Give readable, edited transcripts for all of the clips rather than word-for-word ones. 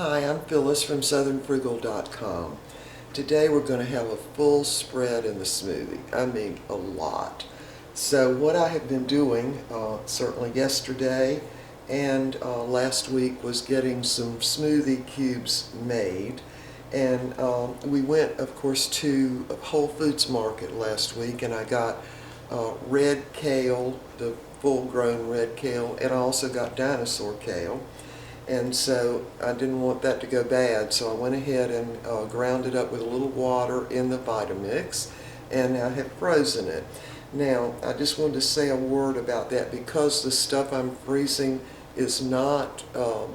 Hi, I'm Phyllis from southernfrugal.com. Today we're going to have a full spread in the smoothie. I mean a lot. So what I have been doing, certainly yesterday and last week, was getting some smoothie cubes made. And we went, of course, to a Whole Foods market last week, and I got red kale, the full-grown red kale, and I also got Dinosaur kale. And so I didn't want that to go bad, so I went ahead and ground it up with a little water in the Vitamix, and I have frozen it. Now, I just wanted to say a word about that because the stuff I'm freezing is not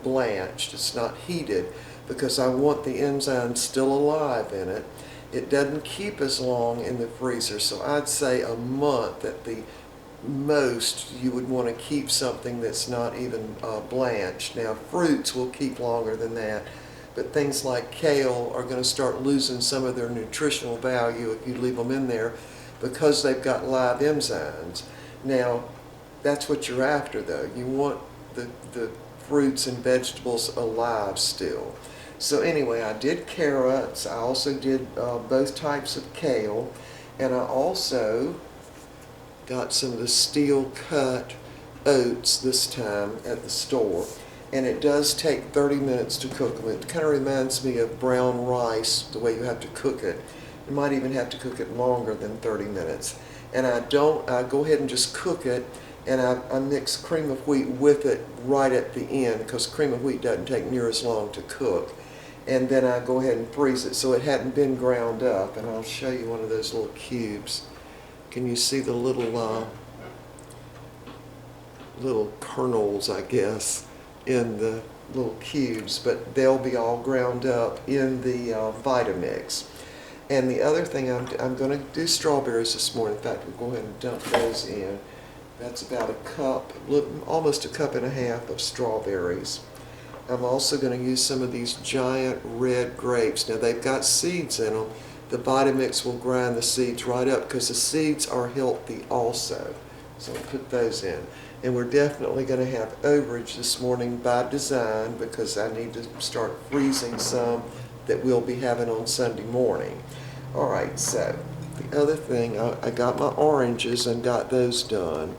blanched, it's not heated, because I want the enzymes still alive in it. It doesn't keep as long in the freezer, so I'd say a month at the most you would want to keep something that's not even blanched. Now, fruits will keep longer than that, but things like kale are going to start losing some of their nutritional value if you leave them in there because they've got live enzymes. Now, that's what you're after, though. You want the fruits and vegetables alive still. So anyway, I did carrots, I also did both types of kale, and I also got some of the steel cut oats this time at the store, and it does take 30 minutes to cook them. It kind of reminds me of brown rice, the way you have to cook it. You might even have to cook it longer than 30 minutes. And I go ahead and just cook it, and I mix cream of wheat with it right at the end because cream of wheat doesn't take near as long to cook. And then I go ahead and freeze it so it hadn't been ground up, and I'll show you one of those little cubes. Can you see the little kernels, I guess, in the little cubes? But they'll be all ground up in the Vitamix. And the other thing, I'm going to do strawberries this morning. In fact, we'll go ahead and dump those in. That's about a cup, almost a cup and a half of strawberries. I'm also going to use some of these giant red grapes. Now, they've got seeds in them. The Vitamix will grind the seeds right up because the seeds are healthy also. So I'll put those in. And we're definitely going to have overage this morning by design because I need to start freezing some that we'll be having on Sunday morning. All right, so the other thing, I got my oranges and got those done.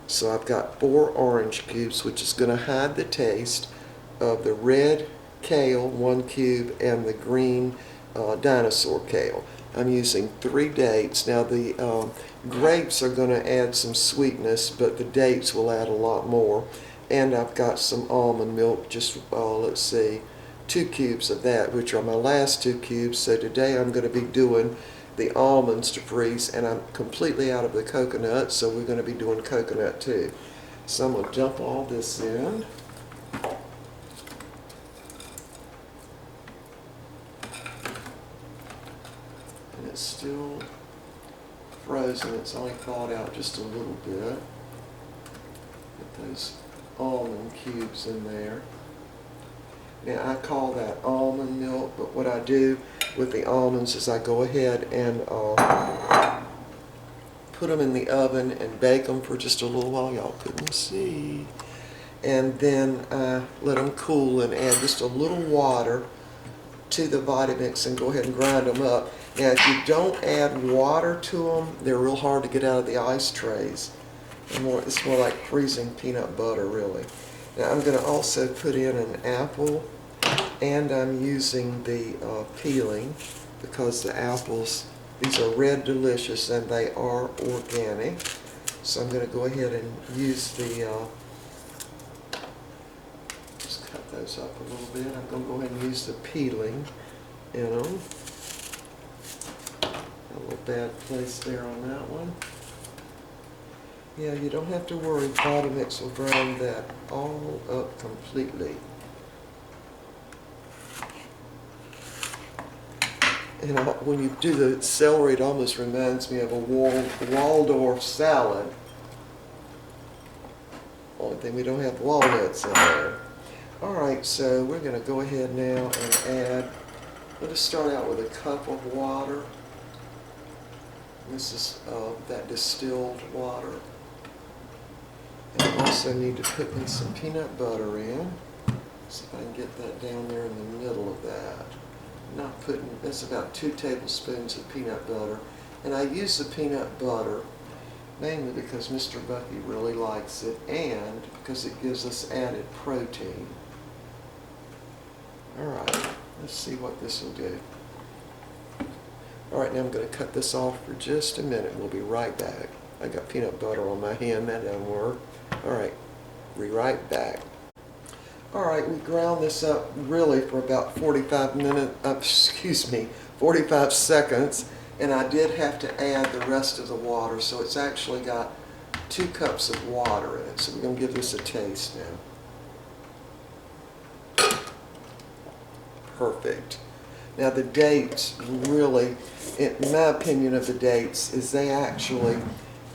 So I've got 4 orange cubes, which is going to hide the taste of the red kale, 1 cube, and the green Dinosaur kale. I'm using 3 dates. Now the grapes are going to add some sweetness, but the dates will add a lot more. And I've got some almond milk, just let's see, 2 cubes of that, which are my last 2 cubes. So today I'm going to be doing the almonds to freeze, and I'm completely out of the coconut, so we're going to be doing coconut too. So I'm going to dump all this in. It's still frozen. It's only thawed out just a little bit. Put those almond cubes in there. Now, I call that almond milk, but what I do with the almonds is I go ahead and put them in the oven and bake them for just a little while. Y'all couldn't see. And then I let them cool and add just a little water to the Vitamix and go ahead and grind them up. Now, if you don't add water to them, they're real hard to get out of the ice trays. It's more like freezing peanut butter, really. Now, I'm going to also put in an apple, and I'm using the peeling because the apples, these are Red Delicious, and they are organic. So I'm going to go ahead and use the, just cut those up a little bit. I'm going to go ahead and use the peeling in them. A little bad place there on that one. Yeah, you don't have to worry. Vitamix will grind that all up completely. And when you do the celery, it almost reminds me of a Waldorf salad. Only thing, we don't have walnuts in there. All right, so we're going to go ahead now and add, let us start out with a cup of water. This is that distilled water. And I also need to put in some peanut butter in. See if I can get that down there in the middle of that. Not putting, that's about 2 tablespoons of peanut butter. And I use the peanut butter mainly because Mr. Bucky really likes it and because it gives us added protein. Alright, let's see what this will do. Alright, now I'm going to cut this off for just a minute. We'll be right back. I got peanut butter on my hand, that doesn't work. Alright, be right back. Alright, we ground this up really for about 45 seconds, and I did have to add the rest of the water, so it's actually got 2 cups of water in it. So we're going to give this a taste now. Perfect. Now the dates really, in my opinion of the dates, is they actually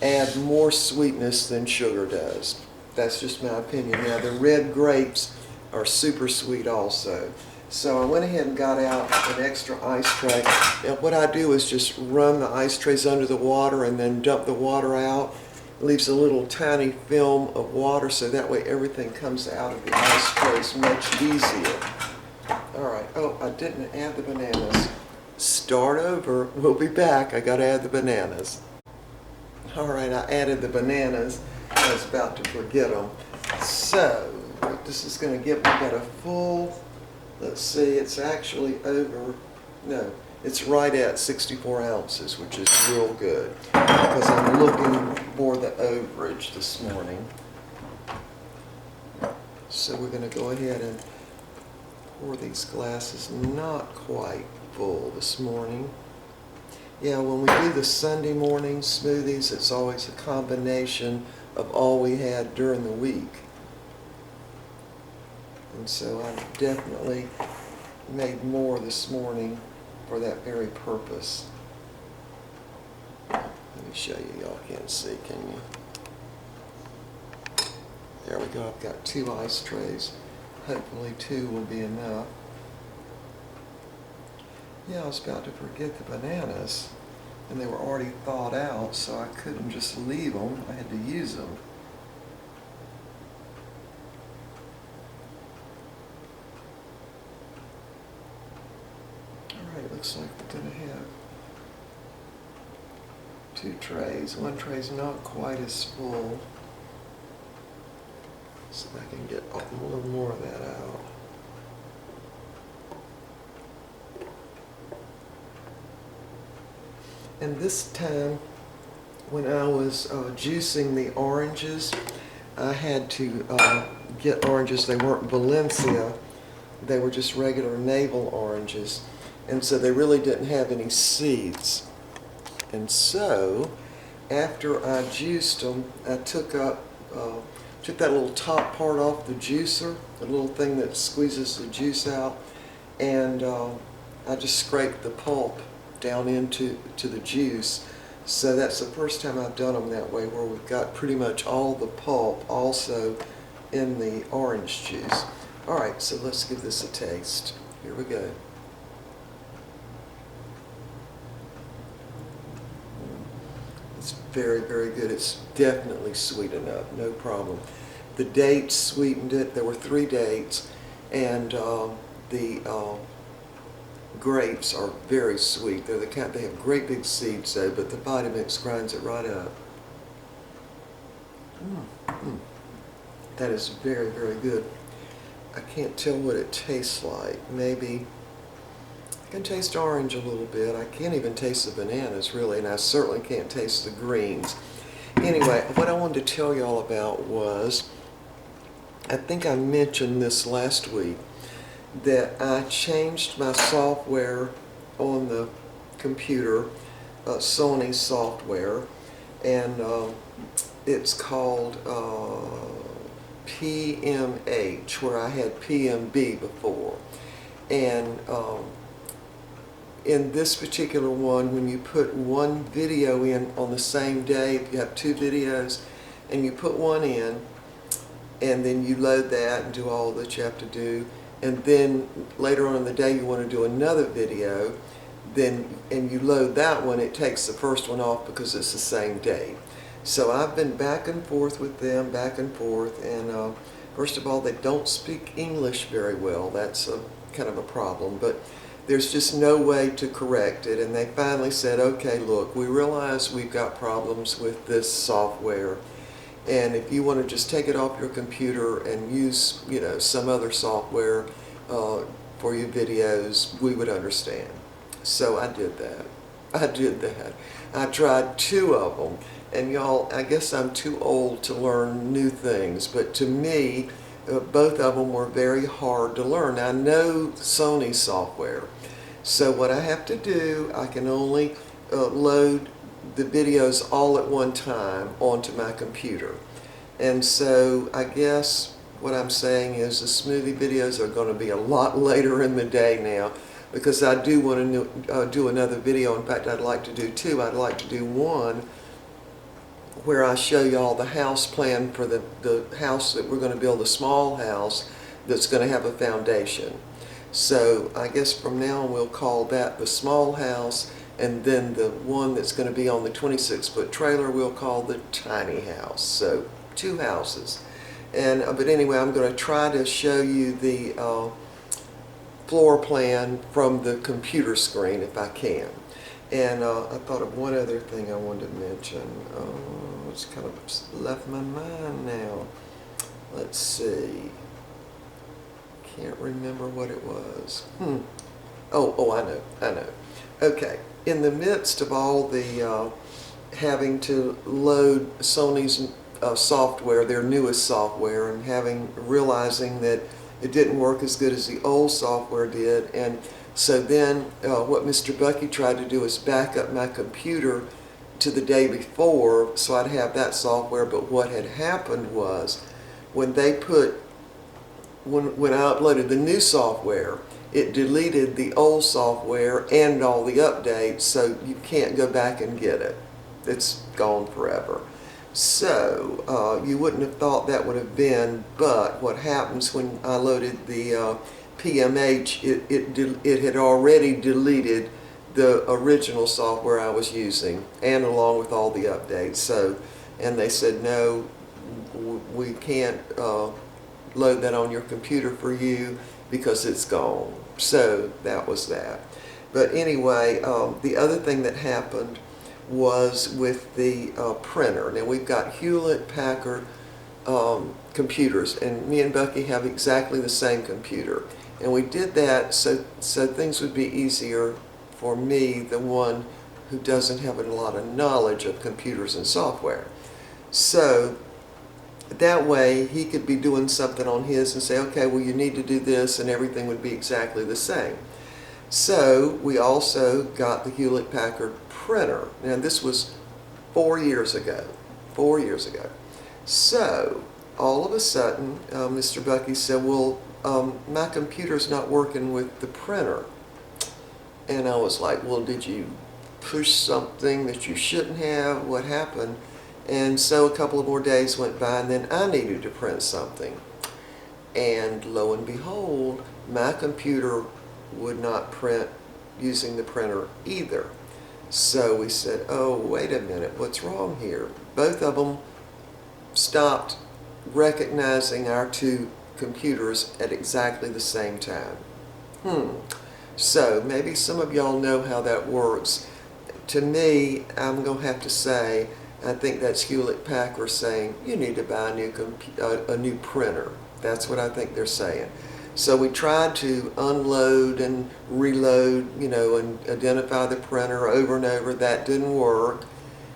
add more sweetness than sugar does. That's just my opinion. Now the red grapes are super sweet also. So I went ahead and got out an extra ice tray. Now what I do is just run the ice trays under the water and then dump the water out. It leaves a little tiny film of water so that way everything comes out of the ice trays much easier. Alright, oh, I didn't add the bananas. Start over. We'll be back. I gotta add the bananas. Alright, I added the bananas. I was about to forget them. So, what this is going to get, we got a full, let's see, it's actually over, no, it's right at 64 ounces, which is real good, because I'm looking for the overage this morning. So we're going to go ahead and pour these glasses, not quite full this morning. Yeah, when we do the Sunday morning smoothies, it's always a combination of all we had during the week. And so I definitely made more this morning for that very purpose. Let me show you, y'all can't see, can you? There we go, I've got 2 ice trays. Hopefully 2 will be enough. Yeah, I was about to forget the bananas, and they were already thawed out, so I couldn't just leave them. I had to use them. Alright, looks like we're going to have 2 trays. One tray's not quite as full. See if I can get a little more of that out. And this time, when I was juicing the oranges, I had to get oranges. They weren't Valencia, they were just regular navel oranges. And so they really didn't have any seeds. And so, after I juiced them, I took that little top part off the juicer, the little thing that squeezes the juice out, and I just scraped the pulp down into the juice. So that's the first time I've done them that way, where we've got pretty much all the pulp also in the orange juice. Alright, so let's give this a taste. Here we go. It's very, very good. It's definitely sweet enough, no problem. The dates sweetened it. There were 3 dates, and the grapes are very sweet. They're the kind, they have great big seeds though, but the Vitamix grinds it right up. That is very, very good. I can't tell what it tastes like. Maybe I can taste orange a little bit. I can't even taste the bananas really, and I certainly can't taste the greens. Anyway, what I wanted to tell y'all about was, I think I mentioned this last week, that I changed my software on the computer, Sony software, and it's called PMH, where I had PMB before. And in this particular one, when you put one video in on the same day, if you have 2 videos, and you put one in, and then you load that and do all that you have to do, and then later on in the day you want to do another video, and you load that one, it takes the first one off because it's the same day. So I've been back and forth with them, back and forth, and First of all, they don't speak English very well. That's a kind of a problem, but there's just no way to correct it. And they finally said, okay, look, we realize we've got problems with this software, and if you want to just take it off your computer and use, some other software for your videos, we would understand. So I did that. I tried 2 of them, and y'all, I guess I'm too old to learn new things, but to me, both of them were very hard to learn. I know Sony software, so what I have to do, I can only load the videos all at one time onto my computer. And so I guess what I'm saying is the smoothie videos are going to be a lot later in the day now, because I do want to do another video. In fact, I'd like to do 2. I'd like to do one where I show you all the house plan for the house that we're going to build, a small house that's going to have a foundation. So I guess from now on we'll call that the small house, and then the one that's going to be on the 26-foot trailer we'll call the tiny house. So 2 houses. And but anyway, I'm going to try to show you the floor plan from the computer screen if I can. And I thought of one other thing I wanted to mention. It's kind of left my mind now. Let's see. Can't remember what it was. Oh, I know. Okay. In the midst of all the having to load Sony's software, their newest software, and realizing that it didn't work as good as the old software did, and so then what Mr. Bucky tried to do is back up my computer to the day before so I'd have that software. But what had happened was when I uploaded the new software, it deleted the old software and all the updates, so you can't go back and get it. It's gone forever. So you wouldn't have thought that would have been, but what happens when I loaded the PMH, it had already deleted the original software I was using, and along with all the updates. So, and they said, no, we can't load that on your computer for you because it's gone. So that was that. But anyway, the other thing that happened was with the printer. Now we've got Hewlett-Packard computers, and me and Bucky have exactly the same computer. And we did that so things would be easier for me, the one who doesn't have a lot of knowledge of computers and software. So that way he could be doing something on his and say, okay, well, you need to do this, and everything would be exactly the same. So we also got the Hewlett-Packard printer. Now this was 4 years ago. 4 years ago. So all of a sudden, Mr. Bucky said, well, my computer's not working with the printer. And I was like, well, did you push something that you shouldn't have? What happened? And so a couple of more days went by, and then I needed to print something. And lo and behold, my computer would not print using the printer either. So we said, oh, wait a minute, what's wrong here? Both of them stopped recognizing our 2 computers at exactly the same time. So maybe some of y'all know how that works. To me, I'm going to have to say, I think that's Hewlett-Packard saying, you need to buy a new printer. That's what I think they're saying. So we tried to unload and reload, and identify the printer over and over. That didn't work.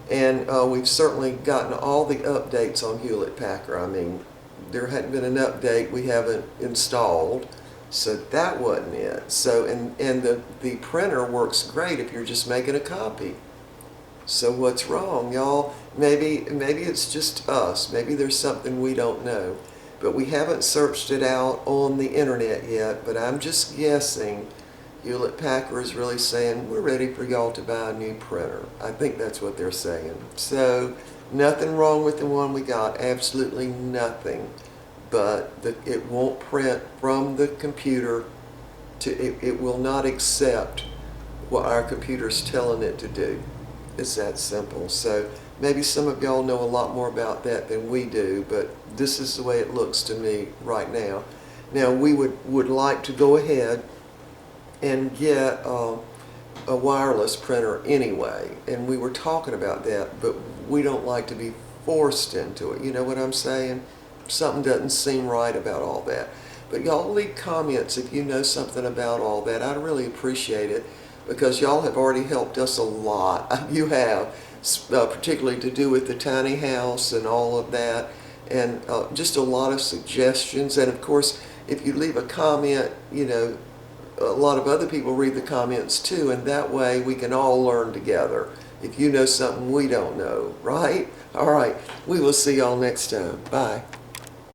And we've certainly gotten all the updates on Hewlett-Packard. I mean, there hadn't been an update we haven't installed. So that wasn't it. So, and the printer works great if you're just making a copy. So what's wrong, y'all? Maybe it's just us. Maybe there's something we don't know. But we haven't searched it out on the internet yet, but I'm just guessing Hewlett-Packard is really saying, we're ready for y'all to buy a new printer. I think that's what they're saying. So nothing wrong with the one we got, absolutely nothing. But it won't print from the computer it will not accept what our computer's telling it to do. It's that simple. So Maybe some of y'all know a lot more about that than we do, but this is the way it looks to me right now. Now we would like to go ahead and get a wireless printer anyway, and we were talking about that, but we don't like to be forced into it. You know what I'm saying? Something doesn't seem right about all that. But y'all leave comments if you know something about all that. I'd really appreciate it, because y'all have already helped us a lot. You have, particularly to do with the tiny house and all of that, and just a lot of suggestions. And of course, if you leave a comment, you know, a lot of other people read the comments too, and that way we can all learn together. If you know something we don't know, right? All right, we will see y'all next time. Bye.